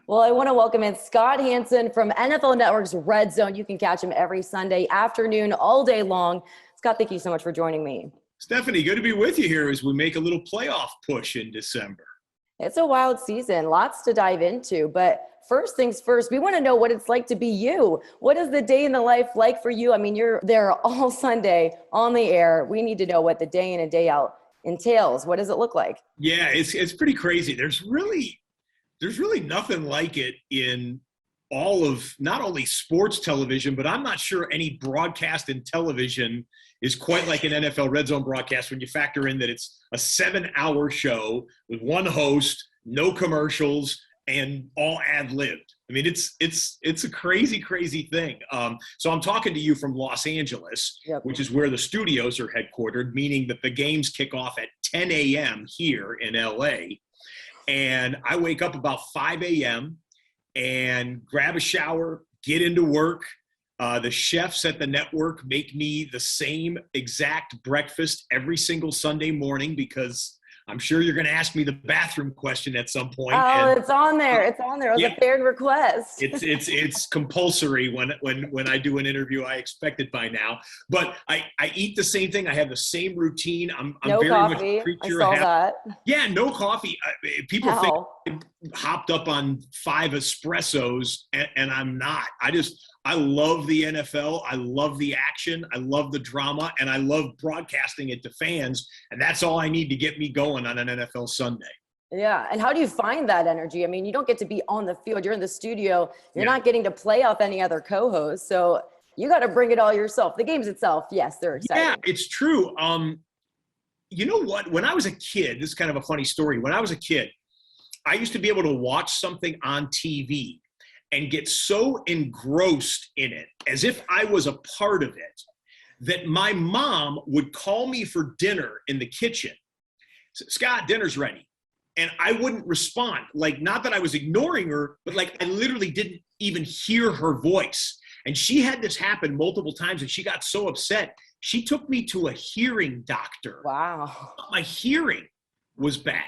Well, I want to welcome in Scott Hanson from NFL Network's RedZone. You can catch him every Sunday afternoon, all day long. Scott, thank you so much for joining me. Stephanie, good to be with you here as we make a little playoff push in December. It's a wild season, lots to dive into. But first things first, we want to know what it's like to be you. What is the day in the life like for you? I mean, you're there all Sunday on the air. We need to know what the day in and day out entails. What does it look like? Yeah, it's pretty crazy. There's really nothing like it in all of not only sports television, but I'm not sure any broadcast in television is quite like an NFL RedZone broadcast when you factor in that it's a 7-hour show with one host, no commercials, and all ad-libbed. I mean, it's a crazy, crazy thing. So I'm talking to you from Los Angeles, Yep. which is where the studios are headquartered, meaning that the games kick off at 10 a.m. here in LA. And I wake up about 5 a.m. and grab a shower, get into work. The chefs at the network make me the same exact breakfast every single Sunday morning because I'm sure you're going to ask me the bathroom question at some point. Oh, it's on there. It's on there. It was a fair request. It's compulsory when I do an interview. I expect it by now. But I eat the same thing. I have the same routine. I'm no very coffee. much a creature I saw of that. Yeah, no coffee. People think I'm hopped up on 5 espressos, and I'm not. I love the NFL. I love the action. I love the drama, and I love broadcasting it to fans. And that's all I need to get me going on an NFL Sunday. Yeah. And how do you find that energy? I mean, you don't get to be on the field. You're in the studio. You're not getting to play off any other co-hosts. So you got to bring it all yourself. The games itself, yes, they're exciting. Yeah, it's true. You know what? When I was a kid, this is kind of a funny story. When I was a kid, I used to be able to watch something on TV and get so engrossed in it, as if I was a part of it, that my mom would call me for dinner in the kitchen. Scott, dinner's ready. And I wouldn't respond. Like, not that I was ignoring her, but like I literally didn't even hear her voice. And she had this happen multiple times, and she got so upset. She took me to a hearing doctor. Wow. My hearing was bad.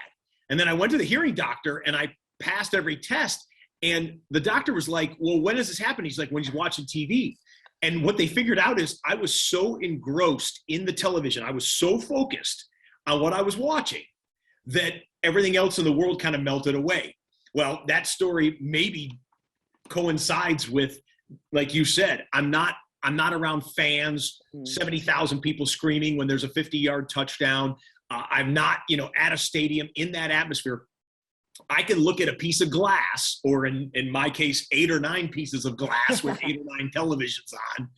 And then I went to the hearing doctor, and I passed every test. And the doctor was like, well, when does this happen? He's like, when he's watching TV. And what they figured out is I was so engrossed in the television. I was so focused on what I was watching that everything else in the world kind of melted away. Well, that story maybe coincides with, like you said, I'm not around fans, 70,000 people screaming when there's a 50-yard touchdown. I'm not, at a stadium in that atmosphere. I can look at a piece of glass, or in my case, 8 or 9 pieces of glass with 8 or 9 televisions on,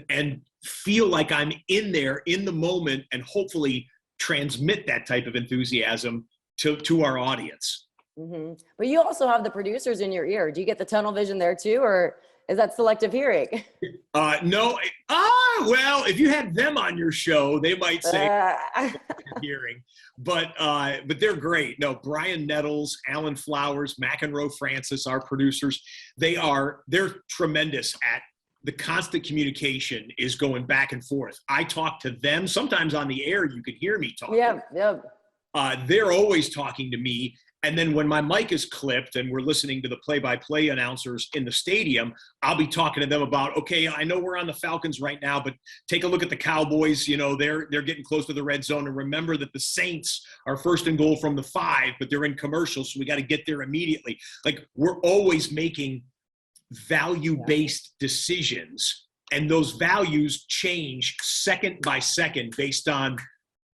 and feel like I'm in there in the moment, and hopefully transmit that type of enthusiasm to our audience. Mm-hmm. But you also have the producers in your ear. Do you get the tunnel vision there too, or is that selective hearing? No. Well, if you had them on your show, they might say hearing. But they're great. No, Brian Nettles, Alan Flowers, McEnroe Francis, our producers, they're tremendous at the constant communication is going back and forth. I talk to them. Sometimes on the air, you can hear me talking. Yeah. They're always talking to me. And then when my mic is clipped and we're listening to the play-by-play announcers in the stadium, I'll be talking to them about, okay, I know we're on the Falcons right now, but take a look at the Cowboys. They're getting close to the red zone. And remember that the Saints are first and goal from the 5, but they're in commercials, so we got to get there immediately. Like, we're always making value-based decisions, and those values change second by second based on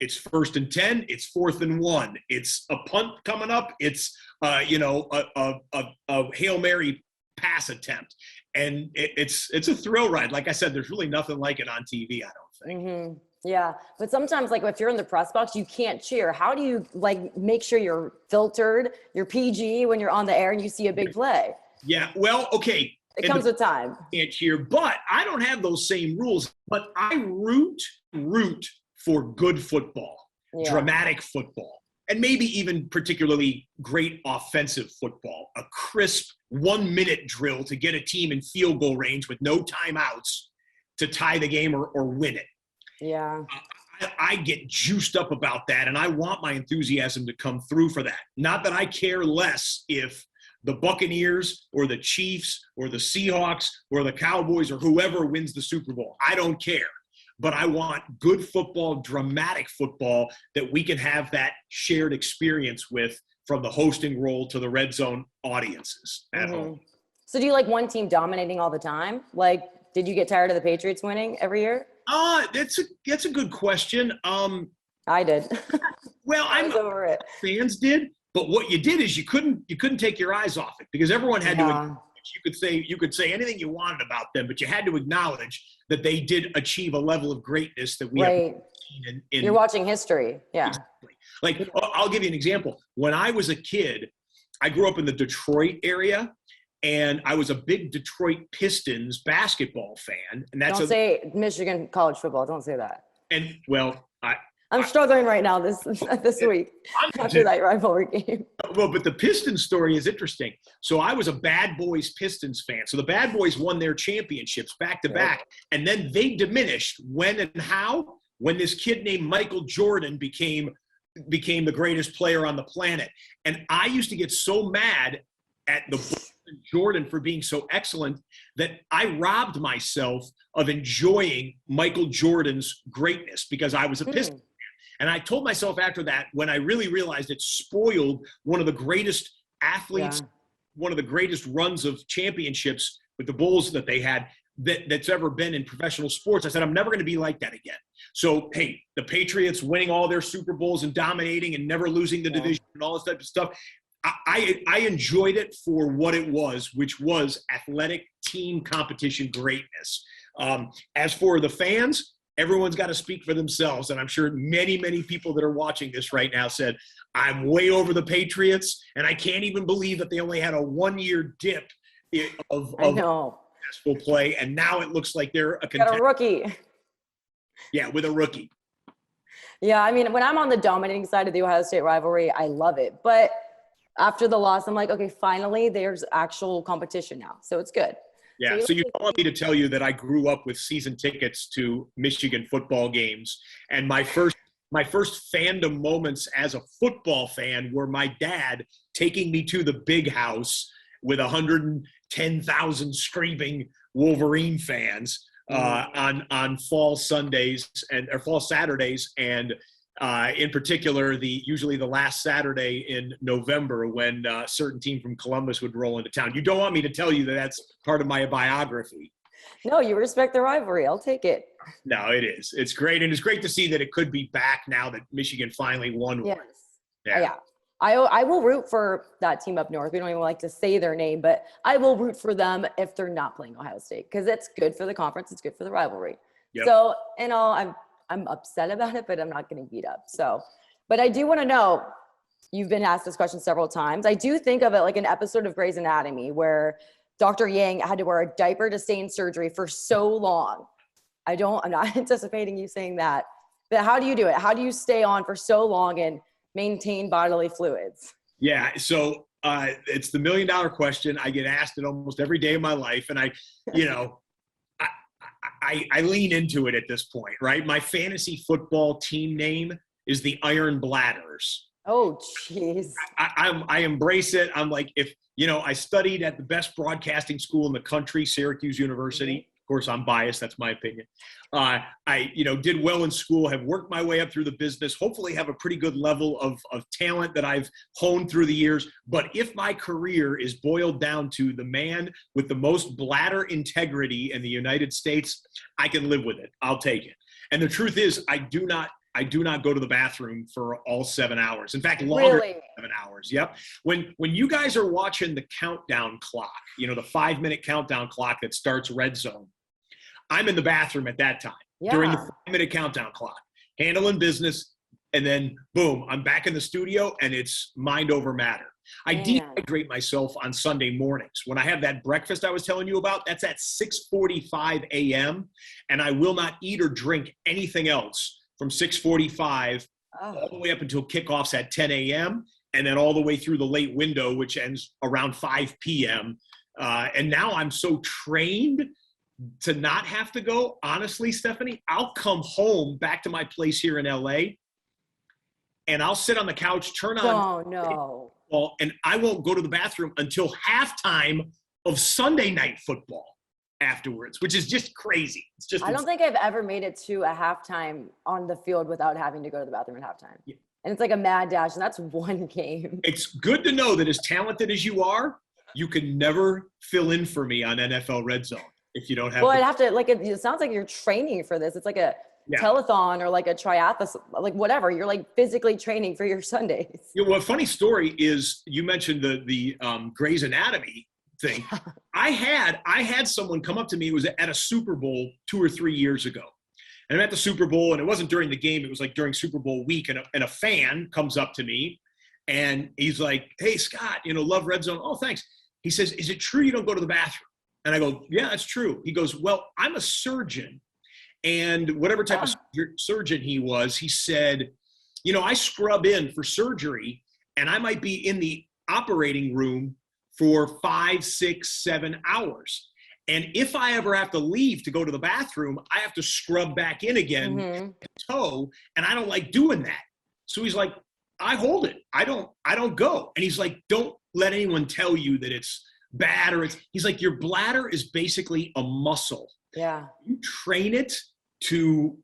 it's 1st and 10. It's 4th and 1. It's a punt coming up. It's a Hail Mary pass attempt, and it's a thrill ride. Like I said, there's really nothing like it on TV, I don't think. Mm-hmm. Yeah, but sometimes, like, if you're in the press box, you can't cheer. How do you make sure you're filtered, you're PG when you're on the air and you see a big play? Yeah, well, okay. It comes with time. Can't cheer, but I don't have those same rules. But I root for good football, dramatic football, and maybe even particularly great offensive football, a crisp 1-minute drill to get a team in field goal range with no timeouts to tie the game or win it. Yeah. I get juiced up about that, and I want my enthusiasm to come through for that. Not that I care less if the Buccaneers or the Chiefs or the Seahawks or the Cowboys or whoever wins the Super Bowl. I don't care. But I want good football, dramatic football that we can have that shared experience with, from the hosting role to the Red Zone audiences at home. So do you like one team dominating all the time? Like, did you get tired of the Patriots winning every year? That's a good question. I did. Well, I was over it. Fans did, but what you did is you couldn't take your eyes off it, because everyone had to. You could say anything you wanted about them, but you had to acknowledge that they did achieve a level of greatness that we have seen in. You're watching history, yeah. Exactly. Like, I'll give you an example. When I was a kid, I grew up in the Detroit area, and I was a big Detroit Pistons basketball fan. And that's Don't say Michigan college football. Don't say that. And well, I'm struggling right now this week after that rivalry game. Well, but the Pistons story is interesting. So I was a Bad Boys Pistons fan. So the Bad Boys won their championships back to back, and then they diminished when and how, when this kid named Michael Jordan became the greatest player on the planet. And I used to get so mad at the Jordan for being so excellent that I robbed myself of enjoying Michael Jordan's greatness because I was a Pistons fan. And I told myself after that, when I really realized it spoiled one of the greatest athletes, one of the greatest runs of championships with the Bulls that they had that's ever been in professional sports, I said, I'm never going to be like that again. So, hey, the Patriots winning all their Super Bowls and dominating and never losing the division and all this type of stuff, I enjoyed it for what it was, which was athletic team competition greatness. As for the fans, everyone's got to speak for themselves. And I'm sure many, many people that are watching this right now said, I'm way over the Patriots, and I can't even believe that they only had a 1-year dip of successful play. And now it looks like they're a contender. Got a rookie. Yeah, with a rookie. Yeah, I mean, when I'm on the dominating side of the Ohio State rivalry, I love it. But after the loss, I'm like, okay, finally, there's actual competition now. So it's good. Yeah, so you don't want me to tell you that I grew up with season tickets to Michigan football games. And my first fandom moments as a football fan were my dad taking me to the big house with 110,000 screaming Wolverine fans on fall Sundays or fall Saturdays, and in particular, usually the last Saturday in November when a certain team from Columbus would roll into town. You don't want me to tell you that that's part of my biography. No, you respect the rivalry. I'll take it. No, it is. It's great. And it's great to see that it could be back now that Michigan finally won. Yes. Yeah. I will root for that team up north. We don't even like to say their name, but I will root for them if they're not playing Ohio State, because it's good for the conference. It's good for the rivalry. Yep. So, I'm upset about it, but I'm not getting beat up. So, but I do want to know, you've been asked this question several times. I do think of it like an episode of Grey's Anatomy where Dr. Yang had to wear a diaper to stay in surgery for so long. I'm not anticipating you saying that, but how do you do it? How do you stay on for so long and maintain bodily fluids? Yeah. So it's the $1 million question. I get asked it almost every day of my life. And I lean into it at this point, right? My fantasy football team name is the Iron Bladders. Oh, jeez. I embrace it. I'm like, I studied at the best broadcasting school in the country, Syracuse University. Of course, I'm biased. That's my opinion. I did well in school, have worked my way up through the business, hopefully have a pretty good level of talent that I've honed through the years. But if my career is boiled down to the man with the most bladder integrity in the United States, I can live with it. I'll take it. And the truth is, I do not go to the bathroom for all 7 hours. In fact, longer than 7 hours. Yep. When you guys are watching the countdown clock, the 5-minute countdown clock that starts RedZone, I'm in the bathroom at that time during the 5-minute countdown clock, handling business. And then boom, I'm back in the studio and it's mind over matter. I dehydrate myself on Sunday mornings. When I have that breakfast I was telling you about, that's at 6:45 a.m. And I will not eat or drink anything else from 6:45 all the way up until kickoffs at 10 a.m. and then all the way through the late window, which ends around 5 p.m. And now I'm so trained to not have to go. Honestly, Stephanie, I'll come home back to my place here in LA and I'll sit on the couch, turn on football, and I won't go to the bathroom until halftime of Sunday night football afterwards, which is just crazy. It's just I don't think I've ever made it to a halftime on the field without having to go to the bathroom at halftime. Yeah. And it's like a mad dash, and that's one game. It's good to know that as talented as you are, you can never fill in for me on NFL RedZone if you don't have. Well, I'd have to, like, it sounds like you're training for this. It's like a telethon or like a triathlon, like whatever. You're like physically training for your Sundays. Yeah, well, a funny story is you mentioned the Grey's Anatomy thing. I had someone come up to me. It was at a Super Bowl 2 or 3 years ago. And I'm at the Super Bowl, and it wasn't during the game. It was like during Super Bowl week, and a fan comes up to me, and he's like, "Hey, Scott, love RedZone." "Oh, thanks." He says, "Is it true you don't go to the bathroom?" And I go, "Yeah, that's true." He goes, "Well, I'm a surgeon." And whatever type of surgeon he was, he said, "I scrub in for surgery, and I might be in the operating room for 5, 6, 7 hours. And if I ever have to leave to go to the bathroom, I have to scrub back in again, toe, and I don't like doing that." So he's like, "I hold it. I don't go." And he's like, "Don't let anyone tell you that it's bad he's like, "Your bladder is basically a muscle. Yeah. You train it to,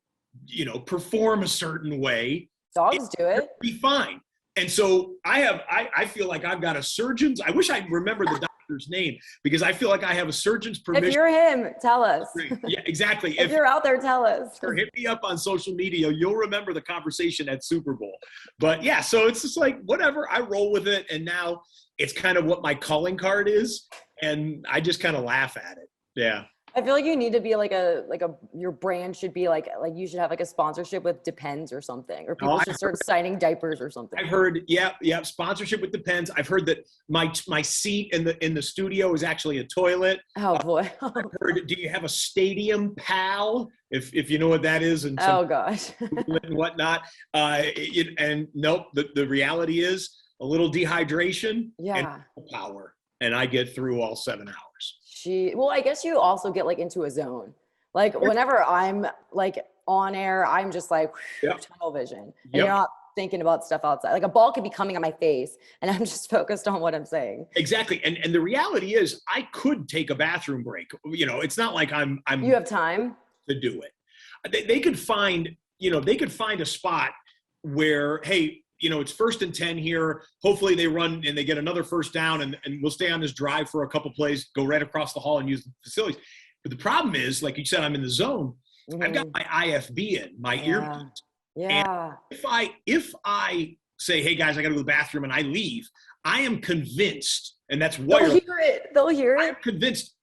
perform a certain way. Dogs do it. Be fine." And so I feel like I've got a surgeon's. I wish I remember the doctor's name, because I feel like I have a surgeon's permission. If you're him, tell us. Yeah, exactly. If you're out there, tell us. Or hit me up on social media. You'll remember the conversation at Super Bowl. But yeah, so it's just like, whatever, I roll with it. And now it's kind of what my calling card is. And I just kind of laugh at it. Yeah. I feel like you need to be like your brand should be like you should have like a sponsorship with Depends or something, or people should start signing diapers or something. I've heard, yeah, sponsorship with Depends. I've heard that my seat in the studio is actually a toilet. Oh boy. I've heard, do you have a stadium pal? If you know what that is, and oh gosh, and whatnot. And nope, the reality is a little dehydration and power, and I get through all 7 hours. Well, I guess you also get like into a zone. Like whenever I'm like on air, I'm just like tunnel vision. And you're not thinking about stuff outside. Like a ball could be coming on my face and I'm just focused on what I'm saying. Exactly. And the reality is I could take a bathroom break. It's not like I'm you have time to do it. They could find a spot where, hey, it's 1st and 10 here. Hopefully they run and they get another first down, and we'll stay on this drive for a couple plays, go right across the hall and use the facilities. But the problem is, like you said, I'm in the zone. I've got my IFB in, my earpiece. Yeah. And if I say, "Hey guys, I got to go to the bathroom," and I leave, I am convinced, and that's why they'll hear it.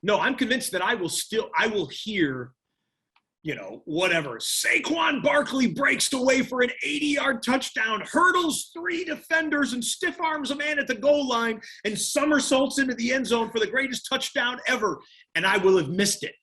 I'm convinced that I will hear, whatever. Saquon Barkley breaks away for an 80-yard touchdown, hurdles 3 defenders and stiff arms a man at the goal line, and somersaults into the end zone for the greatest touchdown ever. And I will have missed it.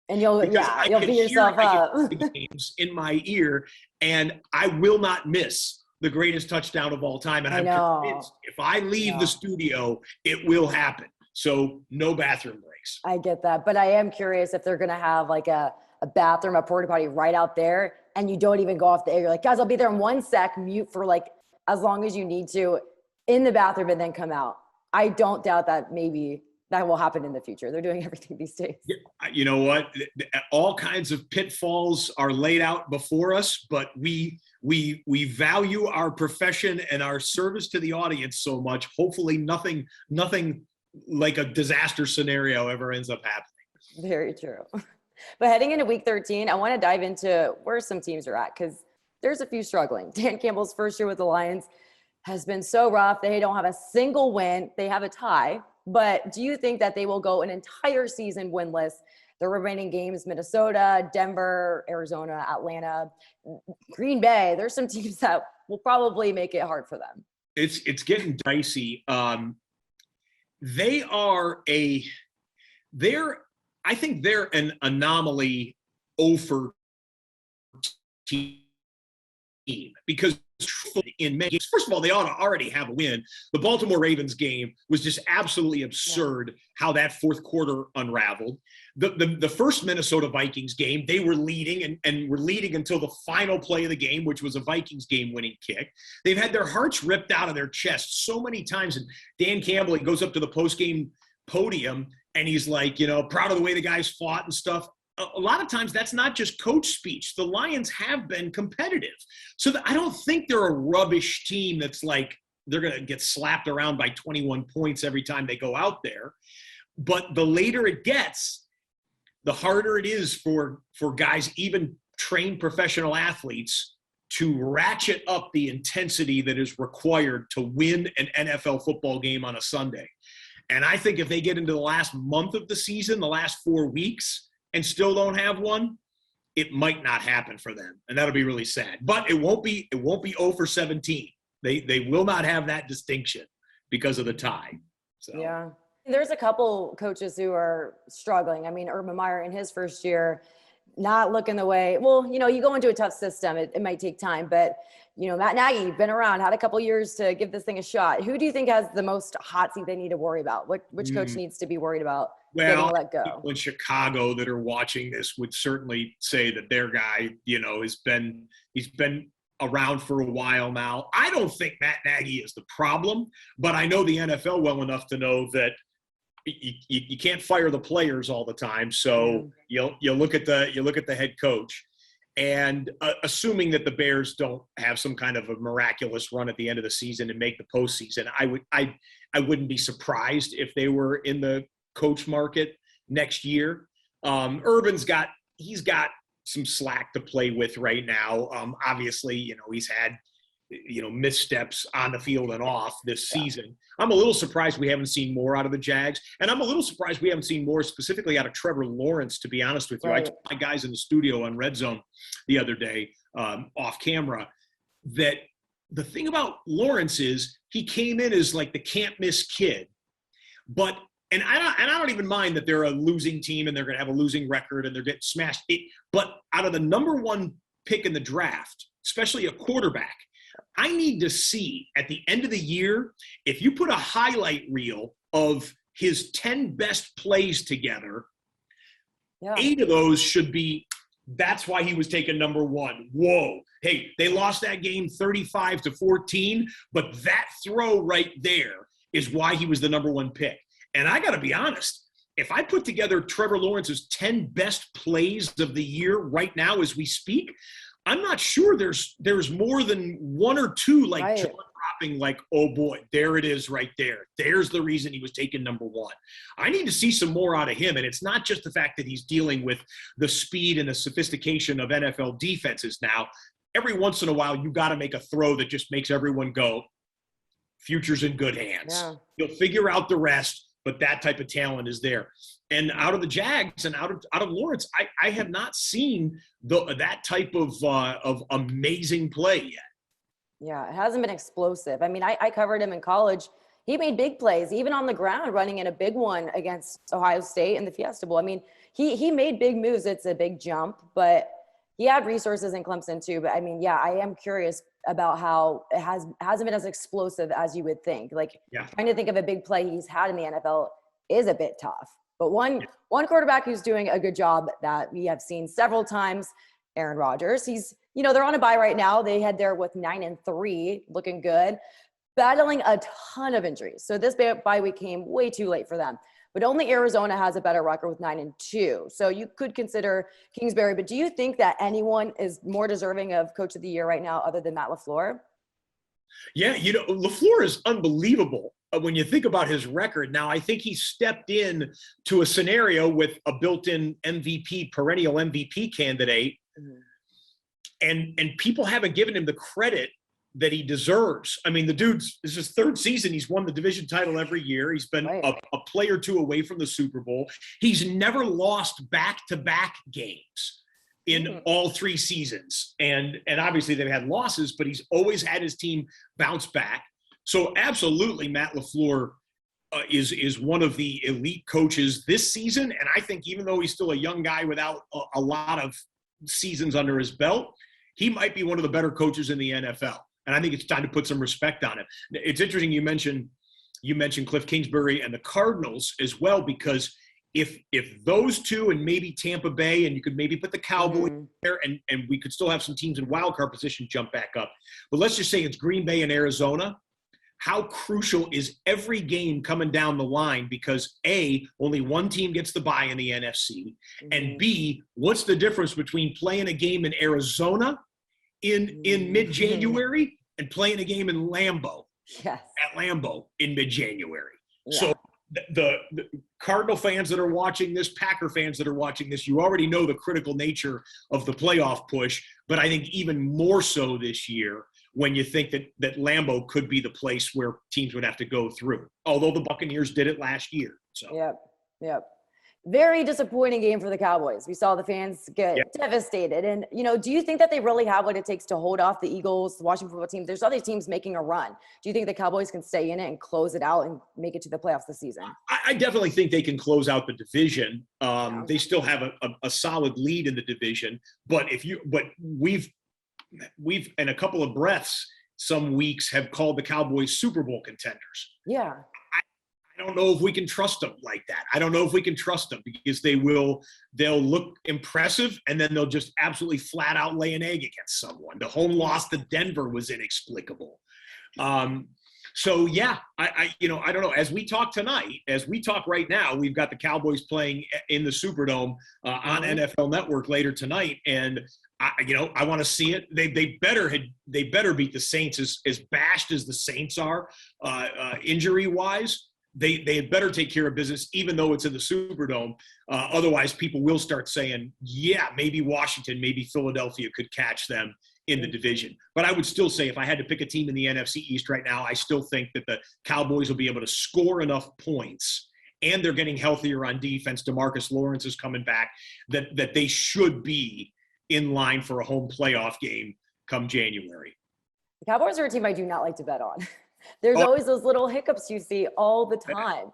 And you'll beat yourself up. Games in my ear, and I will not miss the greatest touchdown of all time. And I'm convinced if I leave the studio, it will happen. So no bathroom breaks. I get that. But I am curious if they're going to have like a bathroom, a porta potty right out there, and you don't even go off the air. You're like, "Guys, I'll be there in 1 sec, mute for like as long as you need to in the bathroom and then come out." I don't doubt that maybe that will happen in the future. They're doing everything these days. You know what? All kinds of pitfalls are laid out before us, but we value our profession and our service to the audience so much. Hopefully nothing like a disaster scenario ever ends up happening. Very true. But heading into week 13, I want to dive into where some teams are at, because there's a few struggling. Dan Campbell's first year with the Lions has been so rough. They don't have a single win. They have a tie. But do you think that they will go an entire season winless? The remaining games, Minnesota, Denver, Arizona, Atlanta, Green Bay, there's some teams that will probably make it hard for them. It's getting dicey. I think they're an anomaly over team, because in many games. First of all, they ought to already have a win. The Baltimore Ravens game was just absolutely absurd how that fourth quarter unraveled. The first Minnesota Vikings game, they were leading and were leading until the final play of the game, which was a Vikings game-winning kick. They've had their hearts ripped out of their chests so many times. And Dan Campbell, he goes up to the post-game podium and he's like, proud of the way the guys fought and stuff. A lot of times that's not just coach speech. The Lions have been competitive. So I don't think they're a rubbish team that's like they're going to get slapped around by 21 points every time they go out there. But the later it gets, the harder it is for guys, even trained professional athletes, to ratchet up the intensity that is required to win an NFL football game on a Sunday. And I think if they get into the last month of the season, the last 4 weeks, and still don't have one, it might not happen for them. And that'll be really sad. But it won't be 0 for 17. They will not have that distinction because of the tie. So. Yeah. There's a couple coaches who are struggling. I mean, Urban Meyer in his first year, not looking the way, well, you go into a tough system, it might take time, but Matt Nagy, been around, had a couple years to give this thing a shot. Who do you think has the most hot seat they need to worry about? Which coach needs to be worried about getting let go? People in Chicago that are watching this would certainly say that their guy, he's been around for a while now. I don't think Matt Nagy is the problem, but I know the NFL well enough to know that you can't fire the players all the time. So you look at the head coach. And assuming that the Bears don't have some kind of a miraculous run at the end of the season and make the postseason, I wouldn't be surprised if they were in the coach market next year. Urban's got some slack to play with right now. Obviously, he's had missteps on the field and off this season. I'm a little surprised we haven't seen more out of the Jags, and I'm a little surprised we haven't seen more specifically out of Trevor Lawrence, to be honest with you. Right. I told my guys in the studio on RedZone the other day, off camera, that the thing about Lawrence is he came in as like the can't miss kid, but I don't even mind that they're a losing team and they're going to have a losing record and they're getting smashed. But out of the number one pick in the draft, especially a quarterback, I need to see at the end of the year, if you put a highlight reel of his 10 best plays together, 8 of those should be, that's why he was taken number one. Whoa. Hey, they lost that game 35-14, but that throw right there is why he was the number one pick. And I got to be honest, if I put together Trevor Lawrence's 10 best plays of the year right now as we speak, I'm not sure there's more than 1 or 2 like jaw dropping, like, oh boy, there it is right there. There's the reason he was taken number one. I need to see some more out of him. And it's not just the fact that he's dealing with the speed and the sophistication of NFL defenses now. Every once in a while, you got to make a throw that just makes everyone go, future's in good hands. Yeah. You'll figure out the rest, but that type of talent is there. And out of the Jags and out of Lawrence, I have not seen that type of amazing play yet. Yeah, it hasn't been explosive. I mean, I covered him in college. He made big plays, even on the ground, running in a big one against Ohio State in the Fiesta Bowl. I mean, he made big moves. It's a big jump, but he had resources in Clemson too. But I mean, yeah, I am curious about how it hasn't been as explosive as you would think. Like trying to think of a big play he's had in the NFL is a bit tough. But one quarterback who's doing a good job that we have seen several times, Aaron Rodgers. He's, they're on a bye right now. They had there with 9-3, looking good, battling a ton of injuries. So this bye week came way too late for them. But only Arizona has a better record with 9-2. So you could consider Kingsbury. But do you think that anyone is more deserving of Coach of the Year right now other than Matt LaFleur? Yeah, LaFleur is unbelievable when you think about his record. Now, I think he stepped in to a scenario with a built-in MVP, perennial MVP candidate, and people haven't given him the credit that he deserves. I mean, the dude's, this is his 3rd season. He's won the division title every year. He's been a play or two away from the Super Bowl. He's never lost back-to-back games in all 3 seasons. And obviously they've had losses, but he's always had his team bounce back. So absolutely, Matt LaFleur is one of the elite coaches this season. And I think even though he's still a young guy without a lot of seasons under his belt, he might be one of the better coaches in the NFL. And I think it's time to put some respect on it. It's interesting you mentioned Kliff Kingsbury and the Cardinals as well, because if those two and maybe Tampa Bay, and you could maybe put the Cowboys there, and we could still have some teams in wild card position jump back up. But let's just say it's Green Bay and Arizona. How crucial is every game coming down the line? Because A, only one team gets the bye in the NFC. And B, what's the difference between playing a game in Arizona in mid-January and playing a game in Lambeau? Yes. At Lambeau in mid-January. Yeah. So the Cardinal fans that are watching this, Packer fans that are watching this, you already know the critical nature of the playoff push. But I think even more so this year, when you think that Lambeau could be the place where teams would have to go through. Although the Buccaneers did it last year. So. Yep. Very disappointing game for the Cowboys. We saw the fans get devastated. And, do you think that they really have what it takes to hold off the Eagles, the Washington football team? There's other teams making a run. Do you think the Cowboys can stay in it and close it out and make it to the playoffs this season? I definitely think they can close out the division. They still have a solid lead in the division. But we've in a couple of breaths, some weeks have called the Cowboys Super Bowl contenders. Yeah. I don't know if we can trust them like that. I don't know if we can trust them, because they'll look impressive and then they'll just absolutely flat out lay an egg against someone. The home loss to Denver was inexplicable. So yeah, I don't know. As we talk right now, we've got the Cowboys playing in the Superdome on NFL Network later tonight, and I want to see it. They better beat the Saints, as bashed as the Saints are injury wise. They had better take care of business, even though it's in the Superdome. Otherwise, people will start saying, yeah, maybe Washington, maybe Philadelphia could catch them in the division. But I would still say, if I had to pick a team in the NFC East right now, I still think that the Cowboys will be able to score enough points, and they're getting healthier on defense. DeMarcus Lawrence is coming back, that they should be in line for a home playoff game come January. The Cowboys are a team I do not like to bet on. There's always those little hiccups you see all the time.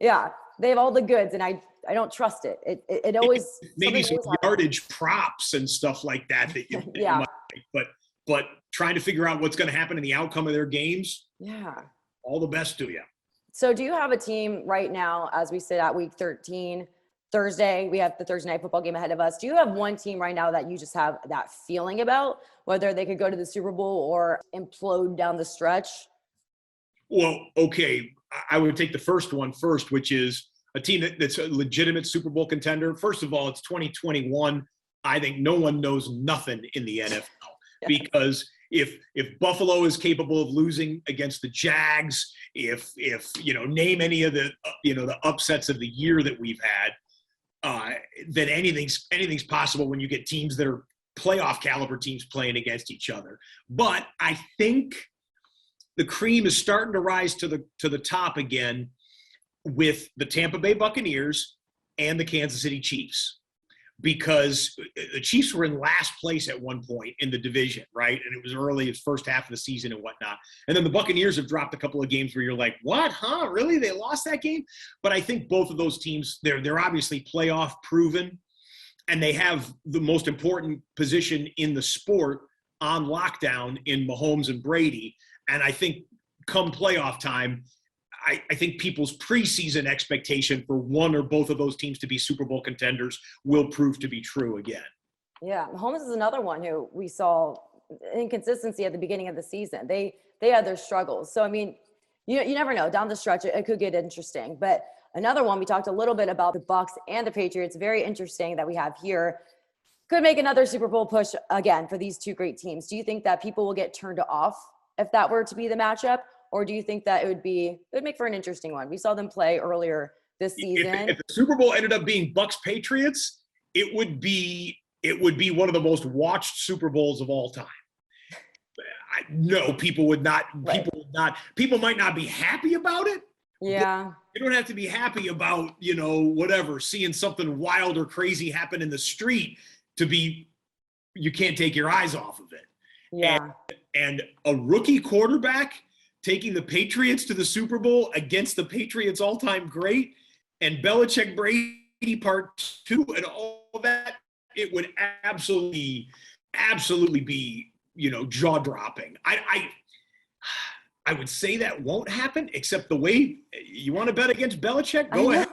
Yeah, they have all the goods, and I don't trust it. It always maybe some yardage props and stuff like that you might like, but trying to figure out what's going to happen in the outcome of their games. Yeah, all the best to you. So, do you have a team right now, as we sit at week 13? Thursday, we have the Thursday night football game ahead of us. Do you have one team right now that you just have that feeling about, whether they could go to the Super Bowl or implode down the stretch? Well, okay, I would take the first one first, which is a team that's a legitimate Super Bowl contender. First of all, it's 2021. I think no one knows nothing in the NFL because if Buffalo is capable of losing against the Jags, if name any of the the upsets of the year that we've had, then anything's possible when you get teams that are playoff caliber teams playing against each other. But I think the cream is starting to rise to the top again with the Tampa Bay Buccaneers and the Kansas City Chiefs, because the Chiefs were in last place at one point in the division, right? And it was early, it's first half of the season and whatnot. And then the Buccaneers have dropped a couple of games where you're like, what, huh? Really? They lost that game? But I think both of those teams, they're obviously playoff proven, and they have the most important position in the sport on lockdown in Mahomes and Brady. And I think come playoff time, I think people's preseason expectation for one or both of those teams to be Super Bowl contenders will prove to be true again. Yeah, Mahomes is another one who we saw inconsistency at the beginning of the season. They had their struggles. So, I mean, you never know. Down the stretch, it could get interesting. But another one, we talked a little bit about the Bucs and the Patriots. Very interesting that we have here. Could make another Super Bowl push again for these two great teams. Do you think that people will get turned off if that were to be the matchup? Or do you think that it would make for an interesting one? We saw them play earlier this season. If the Super Bowl ended up being Bucs Patriots, it would be one of the most watched Super Bowls of all time. No, people would not. Right. People might not be happy about it. Yeah. You don't have to be happy about whatever, seeing something wild or crazy happen in the street you can't take your eyes off of it. Yeah. And a rookie quarterback taking the Patriots to the Super Bowl against the Patriots all-time great and Belichick Brady part 2 and all that, it would absolutely be, jaw-dropping. I would say that won't happen, except the way you want to bet against Belichick, go ahead.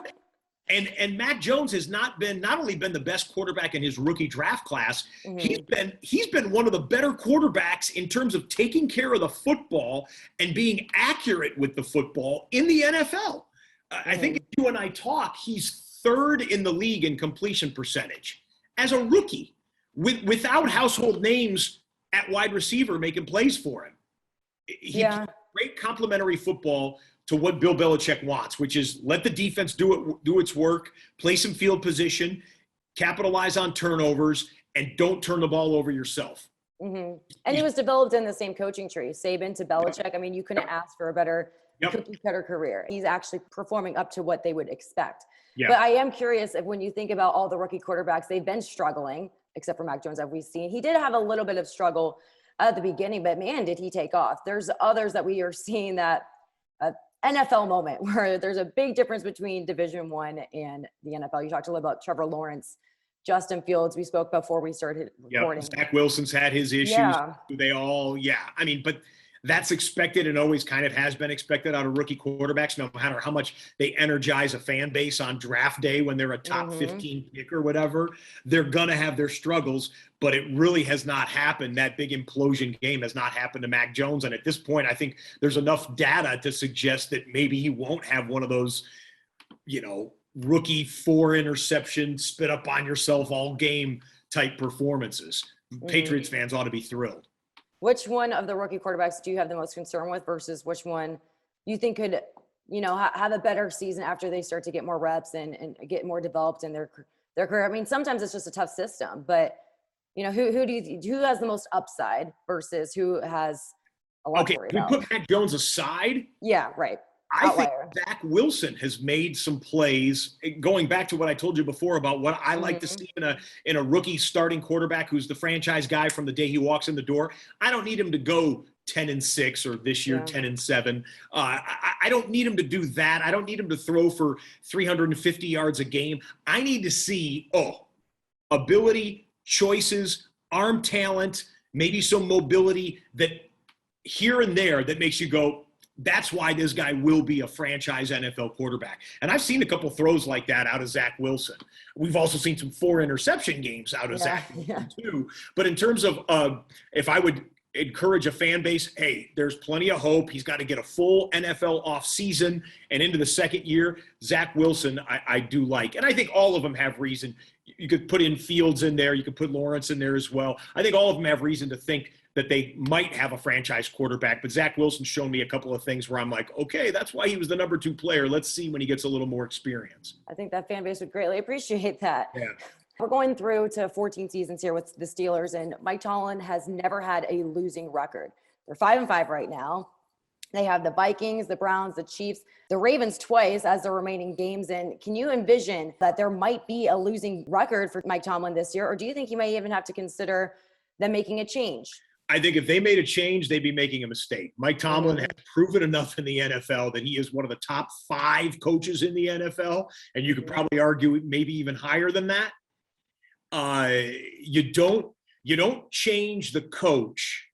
And Mac Jones has not only been the best quarterback in his rookie draft class, he's been one of the better quarterbacks in terms of taking care of the football and being accurate with the football in the NFL. I think if you and I talk, he's third in the league in completion percentage as a rookie, without household names at wide receiver making plays for him. He plays great complementary football to what Bill Belichick wants, which is let the defense do its work, play some field position, capitalize on turnovers, and don't turn the ball over yourself. And he was developed in the same coaching tree, Saban to Belichick. I mean, you couldn't ask for a better cookie-cutter career. He's actually performing up to what they would expect. But I am curious if when you think about all the rookie quarterbacks, they've been struggling, except for Mac Jones, as we've seen. He did have a little bit of struggle at the beginning, but man, did he take off. There's others that we are seeing that NFL moment where there's a big difference between Division I and the NFL. You talked a little about Trevor Lawrence, Justin Fields. We spoke before we started recording. Zach Wilson's had his issues. They all, I mean, but that's expected and always kind of has been expected out of rookie quarterbacks, no matter how much they energize a fan base on draft day when they're a top 15 pick or whatever. They're going to have their struggles, but it really has not happened. That big implosion game has not happened to Mac Jones. And at this point, I think there's enough data to suggest that maybe he won't have one of those, rookie 4 interception, spit up on yourself all game type performances. Patriots fans ought to be thrilled. Which one of the rookie quarterbacks do you have the most concern with versus which one you think could, have a better season after they start to get more reps and get more developed in their career? I mean, sometimes it's just a tough system, but who has the most upside versus who has a lot to worry about? We put Mac Jones aside. Yeah, right. I think Zach Wilson has made some plays, going back to what I told you before about what I like to see in a rookie starting quarterback who's the franchise guy from the day he walks in the door. I don't need him to go 10-6 or this year 10-7. I don't need him to do that. I don't need him to throw for 350 yards a game. I need to see ability, choices, arm talent, maybe some mobility that here and there that makes you go, that's why this guy will be a franchise NFL quarterback. And I've seen a couple throws like that out of Zach Wilson. We've also seen some 4 interception games out of Zach Wilson too. But in terms of if I would encourage a fan base, hey, there's plenty of hope. He's got to get a full NFL offseason and into the second year. Zach Wilson, I do like. And I think all of them have reason. You could put in Fields in there. You could put Lawrence in there as well. I think all of them have reason to think that they might have a franchise quarterback. But Zach Wilson's shown me a couple of things where I'm like, okay, that's why he was the number 2 player. Let's see when he gets a little more experience. I think that fan base would greatly appreciate that. Yeah. We're going through to 14 seasons here with the Steelers, and Mike Tomlin has never had a losing record. They're 5-5 right now. They have the Vikings, the Browns, the Chiefs, the Ravens twice as the remaining games. And can you envision that there might be a losing record for Mike Tomlin this year? Or do you think he may even have to consider them making a change? I think if they made a change, they'd be making a mistake. Mike Tomlin has proven enough in the NFL that he is one of the top 5 coaches in the NFL. And you could probably argue maybe even higher than that. You don't change the coach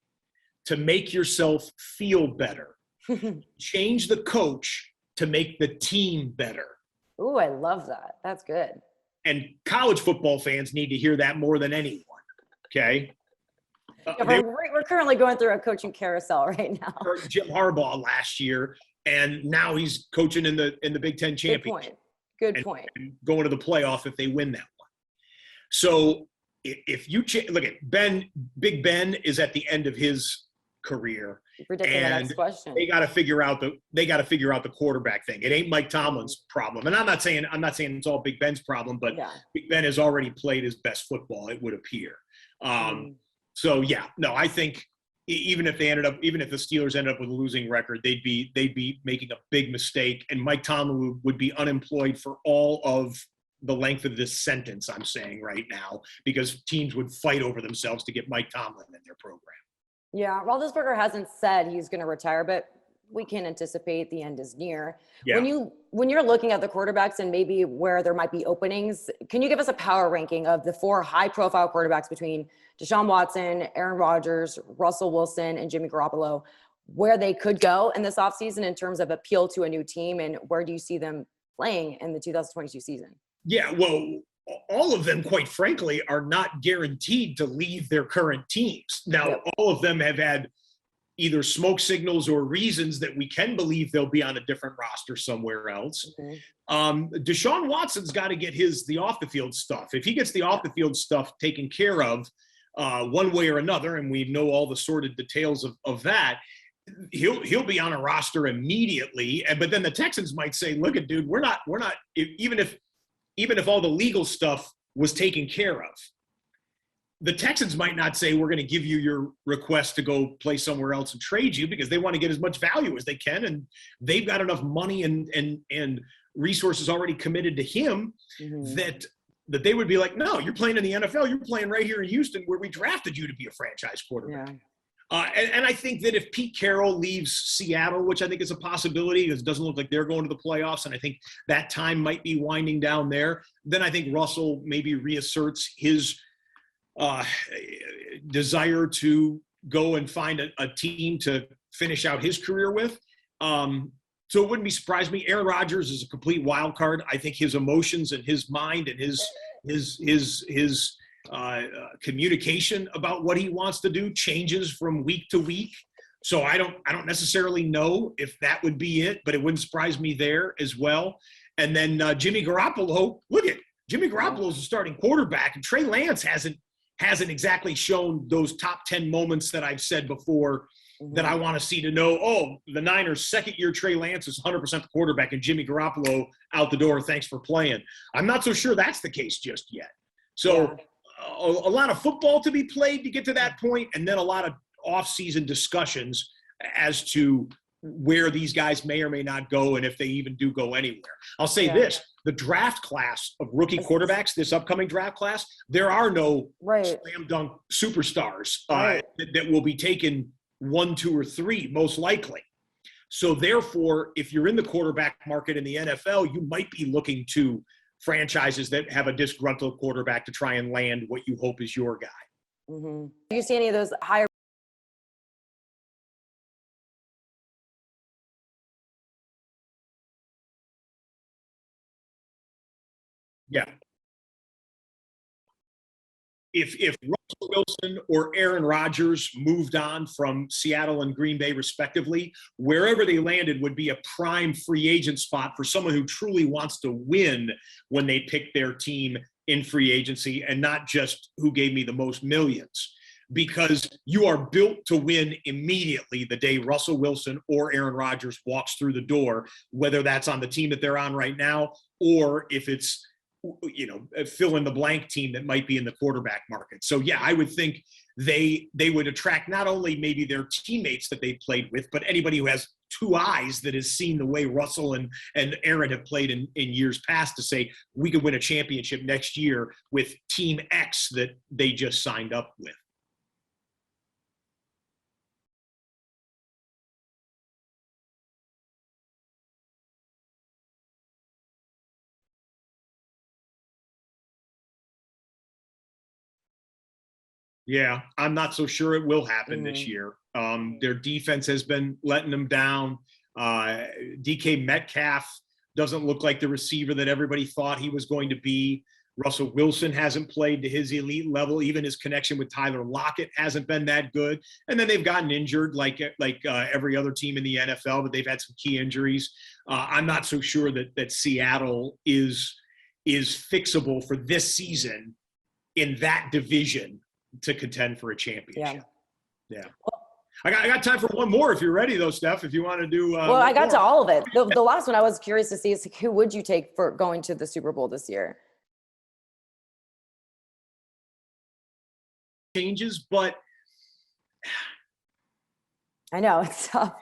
to make yourself feel better. Change the coach to make the team better. Ooh, I love that. That's good. And college football fans need to hear that more than anyone. Okay. We're currently going through a coaching carousel right now. Jim Harbaugh last year, and now he's coaching in the Big Ten championship. Good point. And going to the playoff if they win that one. So if you look at Big Ben is at the end of his career, predicting the next question. They got to figure out the quarterback thing. It ain't Mike Tomlin's problem, and I'm not saying it's all Big Ben's problem, but Big Ben has already played his best football, it would appear. So I think even if the Steelers ended up with a losing record, they'd be making a big mistake, and Mike Tomlin would be unemployed for all of the length of this sentence I'm saying right now, because teams would fight over themselves to get Mike Tomlin in their program. Yeah, Roethlisberger hasn't said he's going to retire, but we can anticipate the end is near. Yeah. When you're looking at the quarterbacks and maybe where there might be openings, can you give us a power ranking of the 4 high-profile quarterbacks between Deshaun Watson, Aaron Rodgers, Russell Wilson, and Jimmy Garoppolo, where they could go in this offseason in terms of appeal to a new team, and where do you see them playing in the 2022 season? Yeah, well, all of them, quite frankly, are not guaranteed to leave their current teams. Now, all of them have had either smoke signals or reasons that we can believe they'll be on a different roster somewhere else. Deshaun Watson's got to get the off the field stuff. If he gets the off the field stuff taken care of one way or another, and we know all the sordid details of that, he'll be on a roster immediately. But then the Texans might say, look at dude, we're not even if all the legal stuff was taken care of, the Texans might not say, we're going to give you your request to go play somewhere else and trade you, because they want to get as much value as they can. And they've got enough money and resources already committed to him that they would be like, no, you're playing in the NFL. You're playing right here in Houston, where we drafted you to be a franchise quarterback. Yeah. And I think that if Pete Carroll leaves Seattle, which I think is a possibility, because it doesn't look like they're going to the playoffs, and I think that time might be winding down there, then I think Russell maybe reasserts his desire to go and find a team to finish out his career with. So it wouldn't be surprised me. Aaron Rodgers is a complete wild card. I think his emotions and his mind and his communication about what he wants to do changes from week to week. So I don't necessarily know if that would be it, but it wouldn't surprise me there as well. And then Jimmy Garoppolo, Jimmy Garoppolo is a starting quarterback, and Trey Lance hasn't exactly shown those top 10 moments that I've said before that I want to see, to know, the Niners' second-year Trey Lance is 100% the quarterback, and Jimmy Garoppolo out the door, thanks for playing. I'm not so sure that's the case just yet. So a lot of football to be played to get to that point, and then a lot of off-season discussions as to where these guys may or may not go, and if they even do go anywhere. I'll say this. The draft class of rookie quarterbacks, this upcoming draft class, there are no slam dunk superstars that will be taken 1, 2, or 3, most likely. So therefore, if you're in the quarterback market in the NFL, you might be looking to franchises that have a disgruntled quarterback to try and land what you hope is your guy. Do you see any of those higher? Yeah. If Russell Wilson or Aaron Rodgers moved on from Seattle and Green Bay respectively, wherever they landed would be a prime free agent spot for someone who truly wants to win when they pick their team in free agency, and not just who gave me the most millions. Because you are built to win immediately the day Russell Wilson or Aaron Rodgers walks through the door, whether that's on the team that they're on right now, or if it's fill in the blank team that might be in the quarterback market. So yeah, I would think they would attract not only maybe their teammates that they played with, but anybody who has 2 eyes that has seen the way Russell and Aaron have played in years past, to say we could win a championship next year with Team X that they just signed up with. Yeah, I'm not so sure it will happen this year. Their defense has been letting them down. DK Metcalf doesn't look like the receiver that everybody thought he was going to be. Russell Wilson hasn't played to his elite level. Even his connection with Tyler Lockett hasn't been that good. And then they've gotten injured like every other team in the NFL, but they've had some key injuries. I'm not so sure that Seattle is fixable for this season in that division to contend for a championship. Yeah. I got time for one more if you're ready, though, Steph, if you want to do. Well, I got to all of it. The last one I was curious to see is, who would you take for going to the Super Bowl this year? Changes, but I know it's tough.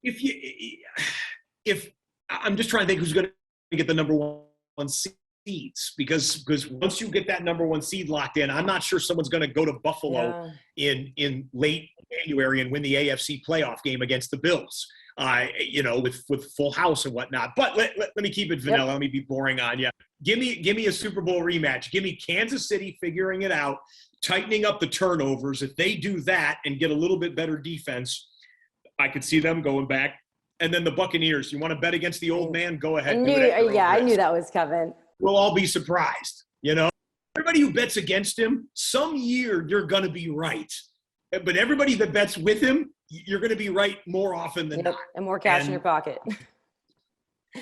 If I'm just trying to think who's going to get the number one seeds, because once you get that number 1 seed locked in, I'm not sure someone's going to go to Buffalo in late January and win the AFC playoff game against the Bills. with Full House and whatnot. But let me keep it vanilla. Yep. Let me be boring on you. Give me a Super Bowl rematch. Give me Kansas City figuring it out, tightening up the turnovers. If they do that and get a little bit better defense, I could see them going back. And then the Buccaneers. You want to bet against the old man? Go ahead. I knew that was coming. We'll all be surprised. Everybody who bets against him, some year you're going to be right. But everybody that bets with him, you're going to be right more often than not. And more cash in your pocket.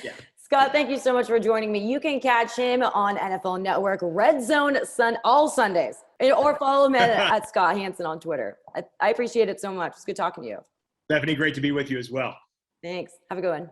Yeah. Scott, thank you so much for joining me. You can catch him on NFL Network, RedZone all Sundays, or follow him at Scott Hanson on Twitter. I appreciate it so much. It's good talking to you. Stephanie, great to be with you as well. Thanks. Have a good one.